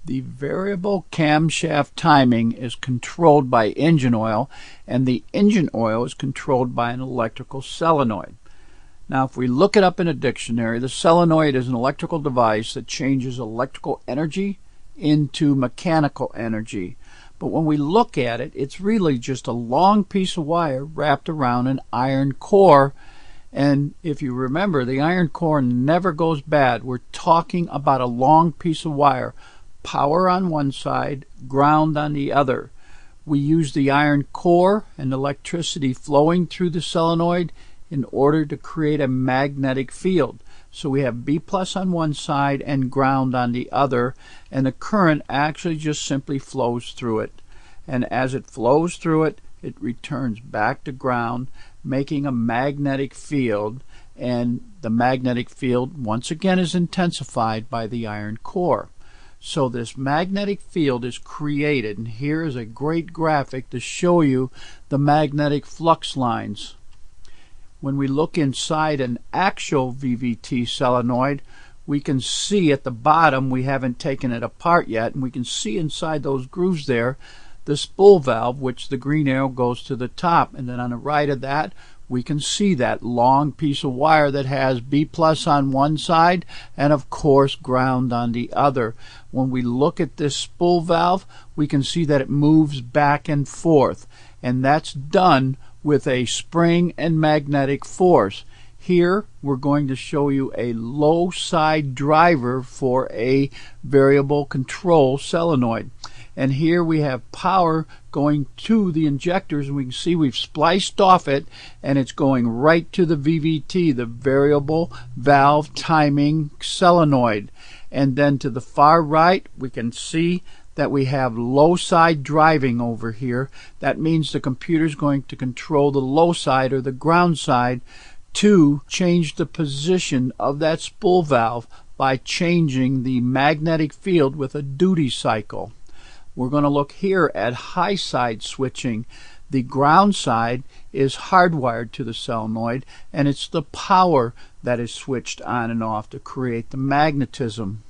The variable camshaft timing is controlled by engine oil, and the engine oil is controlled by an electrical solenoid. Now, if we look it up in a dictionary, the solenoid is an electrical device that changes electrical energy into mechanical energy. But when we look at it, it's really just a long piece of wire wrapped around an iron core. And if you remember, the iron core never goes bad. We're talking about a long piece of wire, power on one side, ground on the other. We use the iron core and electricity flowing through the solenoid in order to create a magnetic field. So we have B plus on one side and ground on the other, and the current actually just simply flows through it. And as it flows through it, it returns back to ground, making a magnetic field, and the magnetic field once again is intensified by the iron core. So this magnetic field is created, and here is a great graphic to show you the magnetic flux lines. When we look inside an actual VVT solenoid, we can see at the bottom, we haven't taken it apart yet, and we can see inside those grooves there the spool valve, which the green arrow goes to the top. And then on the right of that, we can see that long piece of wire that has B plus on one side and of course ground on the other. When we look at this spool valve, we can see that it moves back and forth, and that's done with a spring and magnetic force. Here we're going to show you a low side driver for a variable control solenoid. And here we have power going to the injectors, and we can see we've spliced off it, and it's going right to the VVT, the variable valve timing solenoid. And then to the far right, we can see that we have low side driving over here. That means the computer is going to control the low side or the ground side to change the position of that spool valve by changing the magnetic field with a duty cycle. We're going to look here at high side switching. The ground side is hardwired to the solenoid, and it's the power that is switched on and off to create the magnetism.